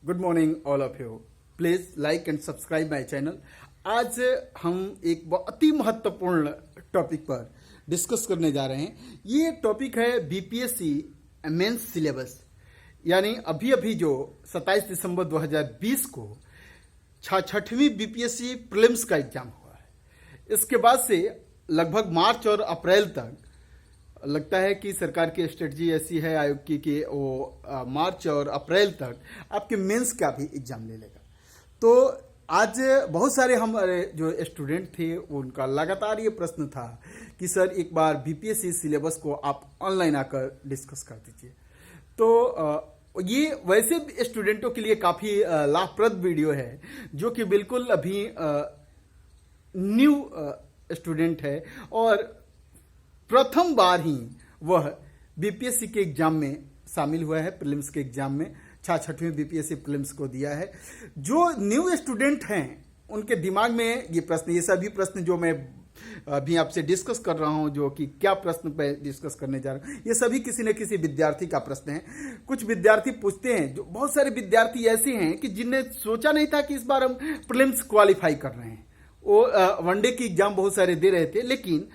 Good morning all of you. Please like and subscribe my channel. आज हम एक बहुत ही महत्वपूर्ण टॉपिक पर डिस्कस करने जा रहे हैं। ये टॉपिक है बीपीएससी मेंस सिलेबस, यानी अभी अभी जो 27 दिसंबर 2020 को छठवीं बीपीएससी प्रीलिम्स का एग्जाम हुआ है। इसके बाद से लगभग मार्च और अप्रैल तक लगता है कि सरकार की स्ट्रेटजी ऐसी है आयोग की कि वो मार्च और अप्रैल तक आपके मेंस का भी एग्जाम ले लेगा। तो आज बहुत सारे हमारे जो स्टूडेंट थे उनका लगातार ये प्रश्न था कि सर एक बार बीपीएससी सिलेबस को आप ऑनलाइन आकर डिस्कस कर दीजिए। तो ये वैसे स्टूडेंटों के लिए काफ़ी लाभप्रद वीडियो है जो कि बिल्कुल अभी न्यू स्टूडेंट है और प्रथम बार ही वह बीपीएससी के एग्जाम में शामिल हुआ है, प्रीलिम्स के एग्जाम में छठवीं बीपीएससी प्रीलिम्स को दिया है। जो न्यू स्टूडेंट हैं उनके दिमाग में ये प्रश्न, ये सभी प्रश्न जो मैं अभी आपसे डिस्कस कर रहा हूं, जो कि क्या प्रश्न पे डिस्कस करने जा रहा हूं, ये सभी किसी न किसी विद्यार्थी का प्रश्न है। कुछ विद्यार्थी पूछते हैं, जो बहुत सारे विद्यार्थी ऐसे हैं कि जिनने सोचा नहीं था कि इस बार हम प्रीलिम्स क्वालिफाई कर रहे हैं। वो वनडे की एग्जाम बहुत सारे दे रहे थे, लेकिन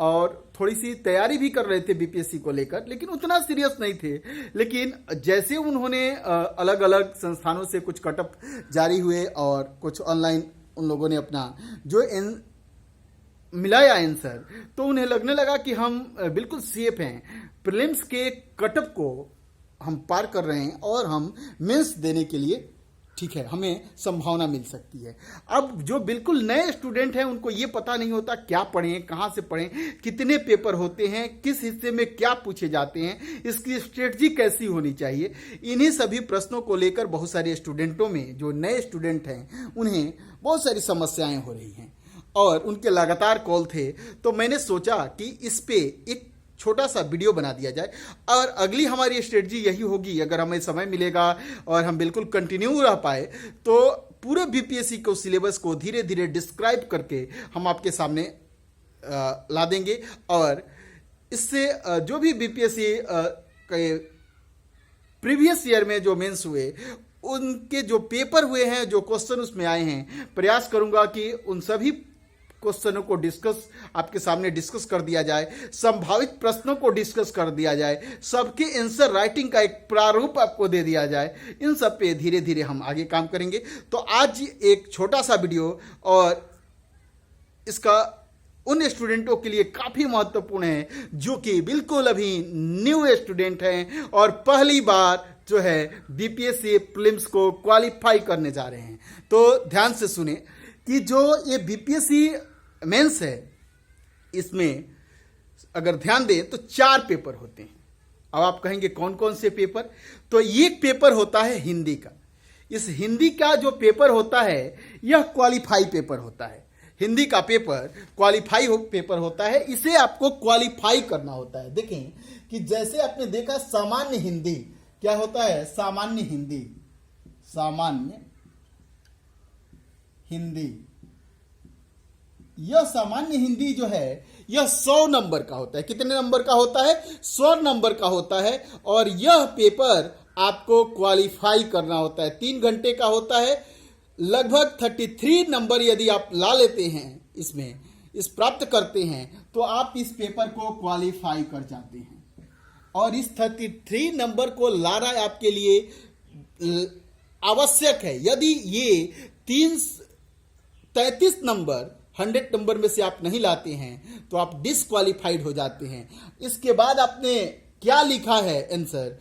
और थोड़ी सी तैयारी भी कर रहे थे बीपीएससी को लेकर, लेकिन उतना सीरियस नहीं थे। लेकिन जैसे उन्होंने अलग अलग संस्थानों से कुछ कटअप जारी हुए और कुछ ऑनलाइन उन लोगों ने अपना जो मिलाया आंसर, तो उन्हें लगने लगा कि हम बिल्कुल सेफ हैं, प्रीलिम्स के कटअप को हम पार कर रहे हैं और हम मेंस देने के लिए ठीक है, हमें संभावना मिल सकती है। अब जो बिल्कुल नए स्टूडेंट हैं उनको ये पता नहीं होता क्या पढ़ें, कहाँ से पढ़ें, कितने पेपर होते हैं, किस हिस्से में क्या पूछे जाते हैं, इसकी स्ट्रेटजी कैसी होनी चाहिए। इन्हीं सभी प्रश्नों को लेकर बहुत सारे स्टूडेंटों में, जो नए स्टूडेंट हैं, उन्हें बहुत सारी समस्याएं हो रही हैं और उनके लगातार कॉल थे। तो मैंने सोचा कि इस पे एक छोटा सा वीडियो बना दिया जाए और अगली हमारी स्ट्रेटजी यही होगी, अगर हमें समय मिलेगा और हम बिल्कुल कंटिन्यू रह पाए तो पूरे बीपीएससी को सिलेबस को धीरे धीरे डिस्क्राइब करके हम आपके सामने ला देंगे। और इससे जो भी बीपीएससी के प्रीवियस ईयर में जो मेंस हुए उनके जो पेपर हुए हैं, जो क्वेश्चन उसमें आए हैं, प्रयास करूंगा कि उन सभी क्वेश्चनों को आपके सामने डिस्कस कर दिया जाए, संभावित प्रश्नों को डिस्कस कर दिया जाए, सबके आंसर राइटिंग का एक प्रारूप आपको दे दिया जाए। इन सब पे धीरे धीरे हम आगे काम करेंगे। तो आज एक छोटा सा वीडियो, और इसका उन स्टूडेंटों के लिए काफी महत्वपूर्ण है जो कि बिल्कुल अभी न्यू स्टूडेंट हैं और पहली बार जो है बीपीएससी प्रीलिम्स को क्वालिफाई करने जा रहे हैं। तो ध्यान से सुने कि जो ये बीपीएससी मेंस है, इसमें अगर ध्यान दें तो 4 पेपर होते हैं। अब आप कहेंगे कौन कौन से पेपर? तो एक पेपर होता है हिंदी का। इस हिंदी का जो पेपर होता है यह क्वालिफाई पेपर होता है। हिंदी का पेपर क्वालिफाई पेपर होता है, इसे आपको क्वालिफाई करना होता है। देखें कि जैसे आपने देखा सामान्य हिंदी क्या होता है, सामान्य हिंदी, सामान्य हिंदी, यह सामान्य हिंदी जो है यह 100 नंबर का होता है। कितने नंबर का होता है? 100 नंबर का होता है। और यह पेपर आपको क्वालिफाई करना होता है, 3 घंटे का होता है। लगभग 33 नंबर यदि आप ला लेते हैं, इसमें प्राप्त करते हैं, तो आप इस पेपर को क्वालिफाई कर जाते हैं। और इस 33 नंबर को लाना आपके लिए आवश्यक है। यदि ये 33 नंबर 100 नंबर में से आप नहीं लाते हैं तो आप डिसक्वालिफाइड हो जाते हैं। इसके बाद आपने क्या लिखा है आंसर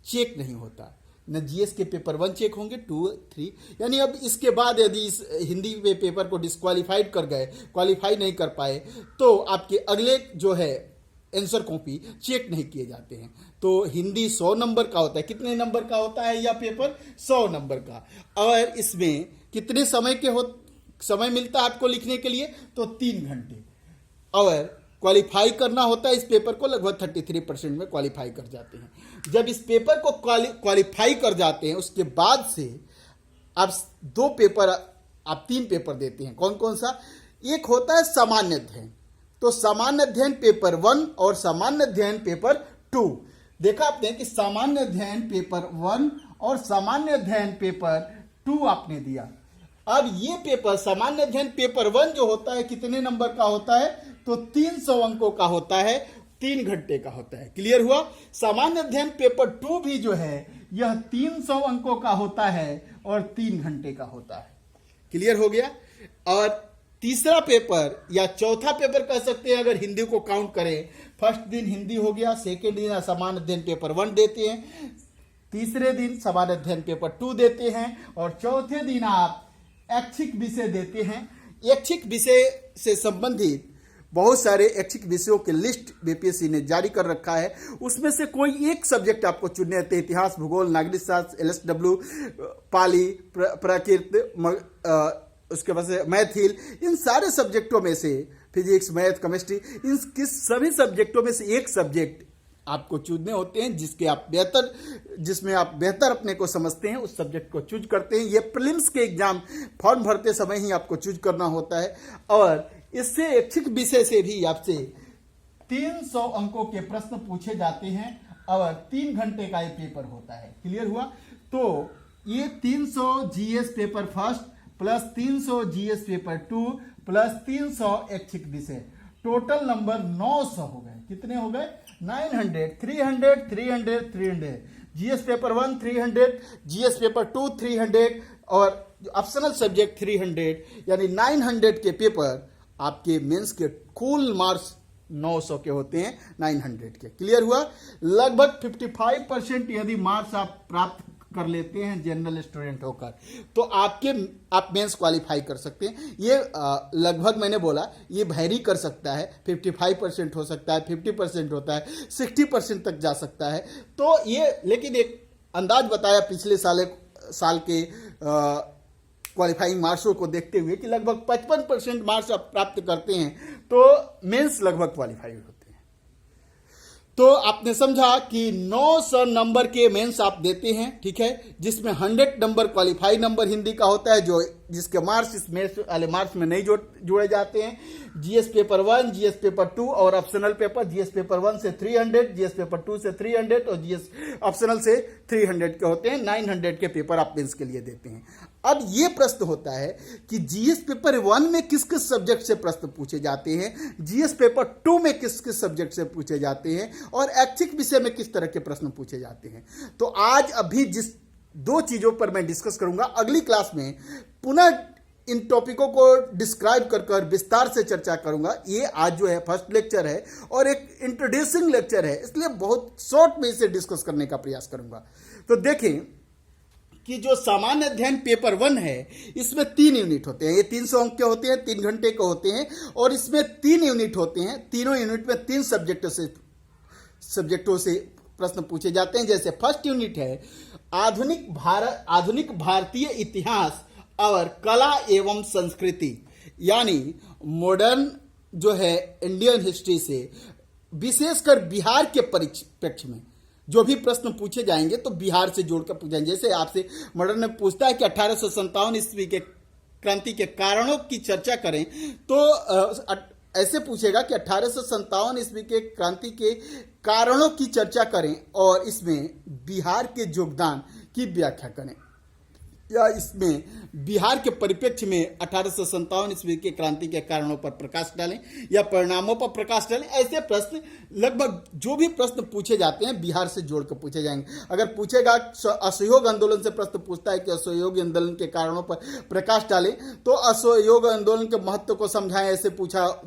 चेक नहीं होता। न जीएस के पेपर 1 चेक होंगे, 2, 3, यानी अब इसके बाद यदि इस हिंदी पे पेपर को डिसक्वालिफाइड कर गए, क्वालिफाई नहीं कर पाए, तो आपके अगले जो है आंसर कॉपी चेक नहीं किए जाते हैं। तो हिंदी 100 नंबर का होता है। कितने नंबर का होता है यह पेपर? 100 नंबर का। और इसमें कितने समय मिलता है आपको लिखने के लिए? तो 3 घंटे। और क्वालिफाई करना होता है इस पेपर को, लगभग 33% में क्वालिफाई कर जाते हैं। जब इस पेपर को क्वालिफाई कर जाते हैं, उसके बाद से आप 3 पेपर देते हैं। कौन कौन सा? एक होता है सामान्य अध्ययन। तो सामान्य अध्ययन पेपर 1 और सामान्य अध्ययन पेपर 2। देखा आपने कि सामान्य अध्ययन पेपर 1 और सामान्य अध्ययन पेपर 2 आपने दिया। अब ये पेपर सामान्य अध्ययन पेपर 1 जो होता है कितने नंबर का होता है, तो 300 अंकों का होता है, 3 घंटे का होता है। क्लियर हुआ। सामान्य अध्ययन पेपर 2 भी जो है यह 300 अंकों का होता है और 3 घंटे का होता है। क्लियर हो गया। और तीसरा पेपर या चौथा पेपर कह सकते हैं अगर हिंदी को काउंट करें, फर्स्ट दिन हिंदी हो गया, सेकेंड दिन सामान्य अध्ययन पेपर 1 देते हैं, तीसरे दिन सामान्य अध्ययन पेपर 2 देते हैं और चौथे दिन आप ऐच्छिक विषय देते हैं। ऐच्छिक विषय से संबंधित बहुत सारे ऐच्छिक विषयों की लिस्ट बीपीएससी ने जारी कर रखा है, उसमें से कोई एक सब्जेक्ट आपको चुनने होते हैं। इतिहास, भूगोल, नागरिक शास्त्र, एलएसडब्ल्यू, पाली, प्राकृत, उसके बाद से मैथिल, इन सारे सब्जेक्टों में से फिजिक्स, मैथ, केमिस्ट्री, इन सभी सब्जेक्टों में से एक सब्जेक्ट आपको चुनने होते हैं जिसमें आप बेहतर अपने को समझते हैं, उस सब्जेक्ट को चूज करते हैं। ये प्रीलिम्स के एग्जाम फॉर्म भरते समय ही आपको चूज करना होता है और इससे ऐच्छिक विषय से भी आपसे 300 अंकों के प्रश्न पूछे जाते हैं और 3 घंटे का ये पेपर होता है। क्लियर हुआ। तो ये 300 GS paper first plus 300 GS paper 2 plus 300 ऐच्छिक विषय, टोटल नंबर 900 हो गए। कितने हो गए? 900, 300, 300, 300। जीएस पेपर 1 300, जीएस पेपर 2 300 और ऑप्शनल सब्जेक्ट 300, यानी 900 के पेपर आपके मेंस के कुल मार्क्स 900 के होते हैं 900 के। क्लियर हुआ। लगभग 55% यदि मार्क्स आप प्राप्त कर लेते हैं जनरल स्टूडेंट होकर, तो आप मेंस क्वालिफाई कर सकते हैं। ये लगभग मैंने बोला ये वैरी कर सकता है, 55% हो सकता है, 50% होता है, 60% तक जा सकता है। तो ये लेकिन एक अंदाज बताया पिछले साल के क्वालिफाइंग मार्क्सों को देखते हुए कि लगभग 55% मार्क्स आप प्राप्त करते हैं तो मेंस लगभग क्वालिफाई होते हैं। तो आपने समझा कि 900 नंबर के मेंस आप देते हैं, ठीक है, जिसमें 100 नंबर क्वालिफाई नंबर हिंदी का होता है, जिसके मार्क्स इस मेंस वाले मार्क्स में नहीं जोड़े जाते हैं। जीएस पेपर 1, जीएस पेपर 2 और ऑप्शनल पेपर, जीएस पेपर 1 से 300, जीएस पेपर 2 से 300 और जीएस ऑप्शनल से 300 के होते हैं। 900 के पेपर आप मेंस के लिए देते हैं। अब ये प्रश्न होता है कि जीएस पेपर 1 में किस किस सब्जेक्ट से प्रश्न पूछे जाते हैं, जीएस पेपर 2 में किस किस सब्जेक्ट से पूछे जाते हैं और ऐच्छिक विषय में किस तरह के प्रश्न पूछे जाते हैं। तो आज अभी जिस 2 चीजों पर मैं डिस्कस करूंगा, अगली क्लास में पुनः इन टॉपिकों को डिस्क्राइब कर विस्तार से चर्चा करूंगा। ये आज जो है फर्स्ट लेक्चर है और एक इंट्रोड्यूसिंग लेक्चर है, इसलिए बहुत शॉर्ट में इसे डिस्कस करने का प्रयास करूंगा। तो देखें कि जो सामान्य अध्ययन पेपर 1 है इसमें 3 यूनिट होते हैं। ये 300 अंक के होते हैं, 3 घंटे के होते हैं और इसमें 3 यूनिट होते हैं। तीनों यूनिट में 3 सब्जेक्टों से प्रश्न पूछे जाते हैं। जैसे फर्स्ट यूनिट है आधुनिक भारतीय इतिहास और कला एवं संस्कृति, यानी मॉडर्न जो है इंडियन हिस्ट्री से विशेषकर बिहार के परिप्रेक्ष्य में जो भी प्रश्न पूछे जाएंगे तो बिहार से जोड़कर पूछे जाएंगे। जैसे आपसे मॉडर्न में पूछता है कि 1857 ईस्वी के क्रांति के कारणों की चर्चा करें, तो ऐसे पूछेगा कि 1857 ईस्वी के क्रांति के कारणों की चर्चा करें और इसमें बिहार के योगदान की व्याख्या करें, या इसमें बिहार के परिप्रेक्ष्य में 1857 ईस्वी के क्रांति के कारणों पर प्रकाश डालें या परिणामों पर प्रकाश डालें। ऐसे प्रश्न लगभग जो भी प्रश्न पूछे जाते हैं बिहार से जोड़कर पूछे जाएंगे। अगर पूछेगा असहयोग आंदोलन से प्रश्न पूछता है कि असहयोग आंदोलन के कारणों पर प्रकाश डालें, तो असहयोग आंदोलन के महत्व को समझाएं, ऐसे पूछा,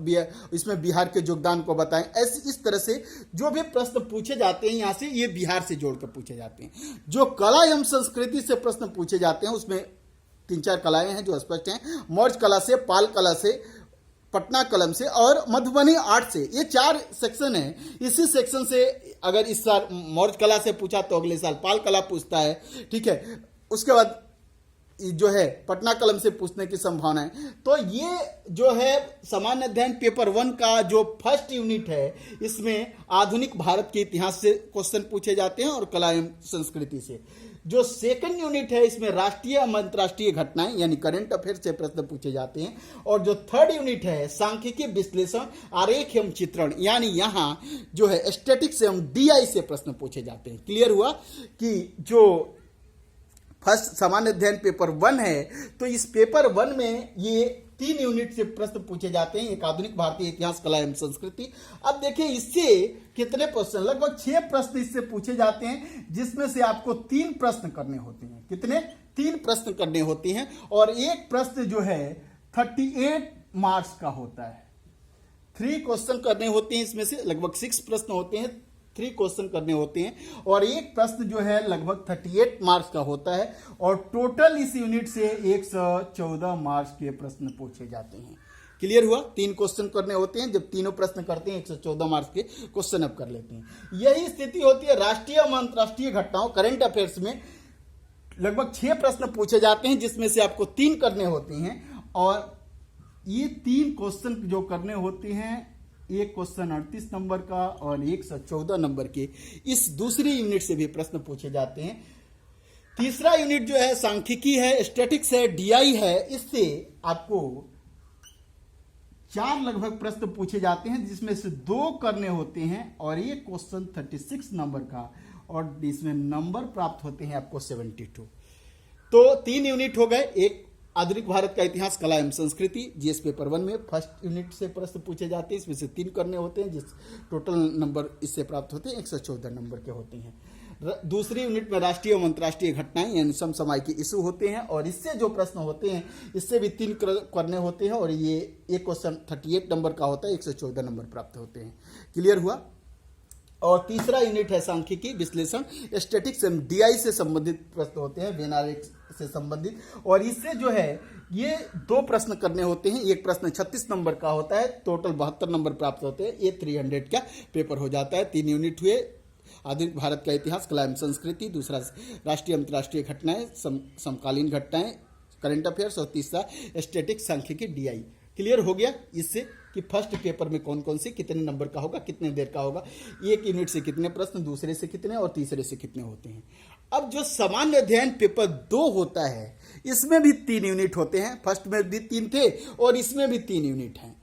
इसमें बिहार के योगदान को बताएं। ऐसे इस तरह से जो भी प्रश्न पूछे जाते हैं यहाँ से ये बिहार से जोड़कर पूछे जाते हैं। जो कला एवं संस्कृति से प्रश्न पूछे जाते हैं उसमें 3-4 कलाएं हैं जो स्पष्ट हैं। मौर्य कला से, पाल कला से, पटना कलम से और मधुबनी आर्ट से, ये 4 सेक्शन हैं। इसी सेक्शन से अगर इस साल मौर्य कला से पूछा तो अगले साल पाल कला पूछता है, ठीक है। उसके बाद जो है पटना कलम से पूछने की संभावना है। तो ये जो है सामान्य अध्ययन पेपर 1 का जो फर्स्ट यूनिट है इसमें आधुनिक भारत के इतिहास से क्वेश्चन पूछे जाते हैं और कला एवं संस्कृति से। जो सेकंड यूनिट है इसमें राष्ट्रीय एवं अंतर्राष्ट्रीय घटनाएं यानी करंट अफेयर से प्रश्न पूछे जाते हैं, और जो थर्ड यूनिट है सांख्यिकी विश्लेषण आरेख एवं चित्रण यानी यहाँ जो है स्टैटिक्स एवं डीआई से प्रश्न पूछे जाते हैं। क्लियर हुआ कि जो फर्स्ट सामान्य अध्ययन पेपर 1 है, तो इस पेपर 1 में ये 3 यूनिट से प्रश्न पूछे जाते हैं, एक आधुनिक भारतीय इतिहास, कला एवं संस्कृति। अब देखिए इससे कितने प्रश्न, लगभग 6 प्रश्न इससे पूछे जाते हैं, जिसमें से आपको 3 प्रश्न करने होते हैं। कितने? 3 प्रश्न करने होते हैं, और एक प्रश्न जो है 38 मार्क्स का होता है। 3 क्वेश्चन करने होते हैं, इसमें से लगभग 6 प्रश्न होते हैं, 3 क्वेश्चन करने होते हैं, और एक प्रश्न जो है लगभग 38 मार्क्स का होता है, और टोटल इस यूनिट से 114 मार्क्स के प्रश्न पूछे जाते हैं। क्लियर हुआ? 3 क्वेश्चन करने होते हैं, जब तीनों प्रश्न करते हैं 114 मार्क्स के क्वेश्चन अब कर लेते हैं। यही स्थिति होती है राष्ट्रीय एवं अंतर्राष्ट्रीय घटनाओं करंट अफेयर्स में। लगभग 6 प्रश्न पूछे जाते हैं, जिसमें से आपको 3 करने होते हैं, और ये 3 क्वेश्चन जो करने होते हैं, एक क्वेश्चन 38 नंबर का और 114 नंबर के, इस दूसरी यूनिट से भी प्रश्न पूछे जाते हैं। तीसरा यूनिट जो है सांख्यिकी है, स्टैटिक्स है, डीआई है, इससे आपको 4 लगभग प्रश्न पूछे जाते हैं, जिसमें से 2 करने होते हैं, और एक क्वेश्चन 36 नंबर का, और इसमें नंबर प्राप्त होते हैं आपको 72। तो 3 यूनिट हो गए, एक आधुनिक भारत का इतिहास, कला एवं संस्कृति, जीएस पेपर 1 में फर्स्ट यूनिट से प्रश्न पूछे जाते हैं, इसमें से 3 करने होते हैं, जिस टोटल नंबर इससे प्राप्त होते हैं 114 नंबर के होते हैं। दूसरी यूनिट में राष्ट्रीय एवं अंतर्राष्ट्रीय घटनाएं यानी समसामयिक इशू होते हैं, और इससे जो प्रश्न होते हैं इससे भी 3 करने होते हैं, और ये एक क्वेश्चन 38 नंबर का होता है, 114 नंबर प्राप्त होते हैं। क्लियर हुआ? और तीसरा यूनिट है सांख्यिकी विश्लेषण, स्टैटिक्स एवं डीआई से संबंधित प्रश्न होते हैं, वेनारेक से संबंधित, और इससे जो है ये 2 प्रश्न करने होते हैं। एक प्रश्न 36 नंबर का होता है, टोटल 72 नंबर प्राप्त होते हैं, ये 300 का पेपर हो जाता है। 3 यूनिट हुए, आधुनिक भारत का इतिहास, कला एवं संस्कृति, दूसरा राष्ट्रीय अंतर्राष्ट्रीय घटनाएं, समकालीन घटनाएं, करंट अफेयर्स, और तीसरा स्टैटिक्स सांख्यिकी डीआई। क्लियर हो गया इससे कि फर्स्ट पेपर में कौन कौन से कितने नंबर का होगा, कितने देर का होगा, एक यूनिट से कितने प्रश्न, दूसरे से कितने और तीसरे से कितने होते हैं। अब जो सामान्य अध्ययन पेपर 2 होता है, इसमें भी 3 यूनिट होते हैं। फर्स्ट में भी 3 थे और इसमें भी 3 यूनिट हैं।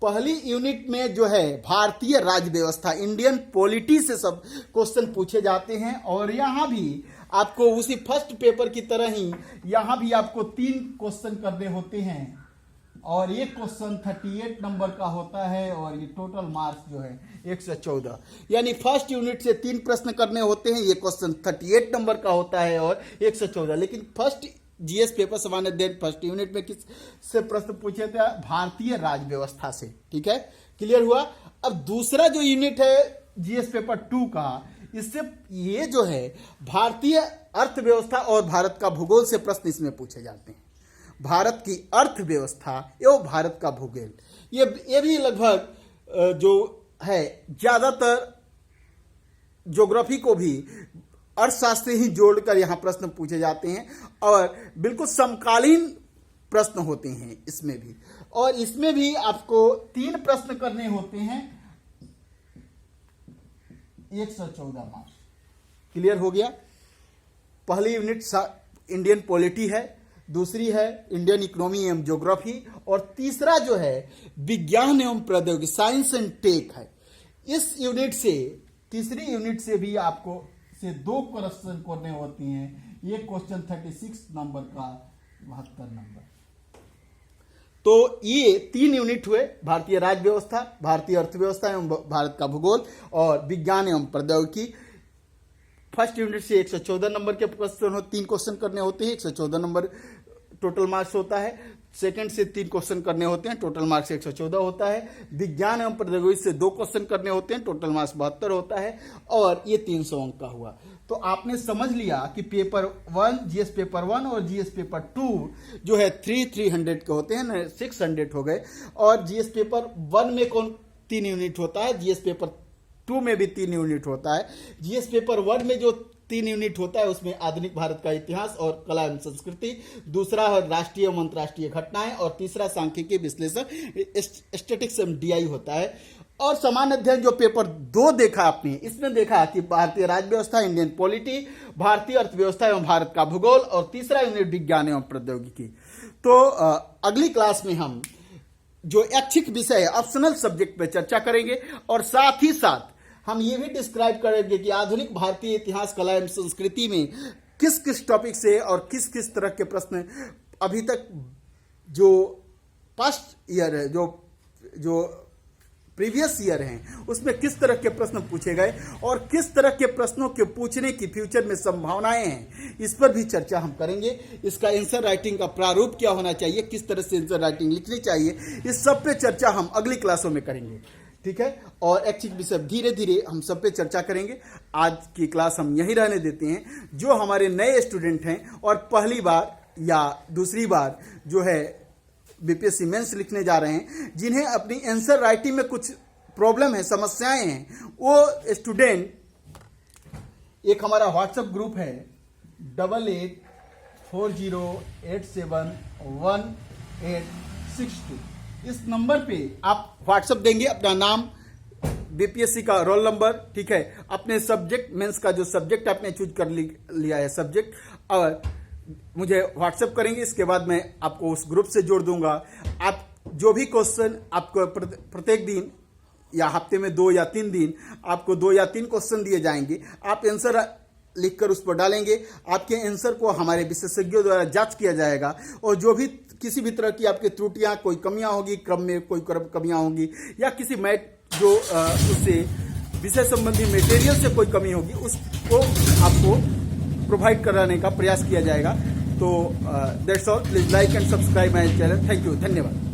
पहली यूनिट में जो है भारतीय राज्य व्यवस्था, इंडियन पॉलिटी से सब क्वेश्चन पूछे जाते हैं, और यहाँ भी आपको उसी फर्स्ट पेपर की तरह ही यहाँ भी आपको 3 क्वेश्चन करने होते हैं, और एक क्वेश्चन 38 नंबर का होता है, और ये टोटल मार्क्स जो है 114। यानी फर्स्ट यूनिट से 3 प्रश्न करने होते हैं, ये क्वेश्चन 38 नंबर का होता है और 114। लेकिन फर्स्ट जीएस पेपर सामान्य अध्ययन फर्स्ट यूनिट में किस से प्रश्न पूछे थे? भारतीय राज्य व्यवस्था से। ठीक है, क्लियर हुआ? अब दूसरा जो यूनिट है जीएस पेपर 2 का, इससे ये जो है भारतीय अर्थव्यवस्था और भारत का भूगोल से प्रश्न इसमें पूछे जाते हैं। भारत की अर्थव्यवस्था एवं भारत का भूगोल, ये भी लगभग जो है ज्यादातर ज्योग्राफी को भी अर्थशास्त्र से ही जोड़कर यहाँ प्रश्न पूछे जाते हैं, और बिल्कुल समकालीन प्रश्न होते हैं इसमें भी। और इसमें भी आपको 3 प्रश्न करने होते हैं, 114 मार्क्स। क्लियर हो गया? पहली यूनिट इंडियन पॉलिटी है, दूसरी है इंडियन इकोनॉमी एवं ज्योग्राफी, और तीसरा जो है विज्ञान एवं प्रौद्योगिकी, साइंस एंड टेक है। इस यूनिट से, तीसरी यूनिट से भी आपको से 2 क्वेश्चन करने होती हैं, ये क्वेश्चन 36 नंबर का, 72 नंबर। तो ये 3 यूनिट हुए, भारतीय राज्य व्यवस्था, भारतीय अर्थव्यवस्था एवं भारत का भूगोल, और विज्ञान एवं प्रौद्योगिकी। फर्स्ट यूनिट से 114 नंबर के क्वेश्चन 3 क्वेश्चन करने होते हैं, 114 नंबर टोटल मार्क्स होता है। सेकंड से 3 क्वेश्चन करने होते हैं, टोटल मार्क्स 114 होता है। विज्ञान एवं प्रौद्योगिकी से 2 क्वेश्चन करने होते हैं, टोटल मार्क्स 72 होता है, और ये 300 अंक का हुआ। तो आपने समझ लिया कि पेपर 1, जीएस पेपर 1 और जीएस पेपर 2 जो है 300 के होते हैं, 600 हो गए। और जीएस पेपर 1 में कौन 3 यूनिट होता है, जीएस पेपर 2 में भी 3 यूनिट होता है। जीएस पेपर 1 में जो 3 यूनिट होता है उसमें आधुनिक भारत का इतिहास और कला एवं संस्कृति, दूसरा है राष्ट्रीय एवं अंतर्राष्ट्रीय घटनाएं, और तीसरा सांख्यिकी विश्लेषण, स्टैटिक्स एवं डीआई होता है। और सामान्य अध्ययन जो पेपर 2 देखा आपने, इसमें देखा कि भारतीय राज्य व्यवस्था, इंडियन पॉलिटी, भारतीय अर्थव्यवस्था एवं भारत का भूगोल, और तीसरा यूनिट विज्ञान एवं प्रौद्योगिकी। तो अगली क्लास में हम जो ऐच्छिक विषय है, ऑप्शनल सब्जेक्ट पे चर्चा करेंगे, और साथ ही साथ हम ये भी डिस्क्राइब करेंगे कि आधुनिक भारतीय इतिहास, कला एवं संस्कृति में किस किस टॉपिक से और किस किस तरह के प्रश्न अभी तक जो पास्ट ईयर है, जो प्रीवियस ईयर हैं, उसमें किस तरह के प्रश्न पूछे गए और किस तरह के प्रश्नों के पूछने की फ्यूचर में संभावनाएं हैं, इस पर भी चर्चा हम करेंगे। इसका आंसर राइटिंग का प्रारूप क्या होना चाहिए, किस तरह से आंसर राइटिंग लिखनी चाहिए, इस सब पे चर्चा हम अगली क्लासों में करेंगे, ठीक है। और ऐच्छिक विषय धीरे धीरे हम सब पे चर्चा करेंगे। आज की क्लास हम यहीं रहने देते हैं। जो हमारे नए स्टूडेंट हैं और पहली बार या दूसरी बार जो है बीपीएससी मेंस लिखने जा रहे हैं, जिन्हें अपनी आंसर राइटिंग में कुछ प्रॉब्लम है, समस्याएं हैं, वो स्टूडेंट, एक हमारा व्हाट्सएप ग्रुप है 8840871862, इस नंबर पे आप व्हाट्सएप देंगे अपना नाम, बीपीएससी का रोल नंबर, ठीक है, अपने सब्जेक्ट, मेंस का जो सब्जेक्ट आपने चूज कर लिया है सब्जेक्ट, और मुझे व्हाट्सएप करेंगे। इसके बाद मैं आपको उस ग्रुप से जोड़ दूंगा। आप जो भी क्वेश्चन आपको प्रत्येक दिन या हफ्ते में 2 या 3 दिन आपको 2 या 3 क्वेश्चन दिए जाएंगे, आप आंसर लिखकर उस पर डालेंगे। आपके आंसर को हमारे विशेषज्ञों द्वारा जांच किया जाएगा, और जो भी किसी भी तरह की आपकी त्रुटियां, कोई कमियां होगी, क्रम में कोई कमियां होंगी, या किसी मैथ जो उससे विषय संबंधी मटेरियल से कोई कमी होगी, उसको आपको प्रोवाइड कराने का प्रयास किया जाएगा। तो that's all. Please like and subscribe my channel. Thank you, धन्यवाद।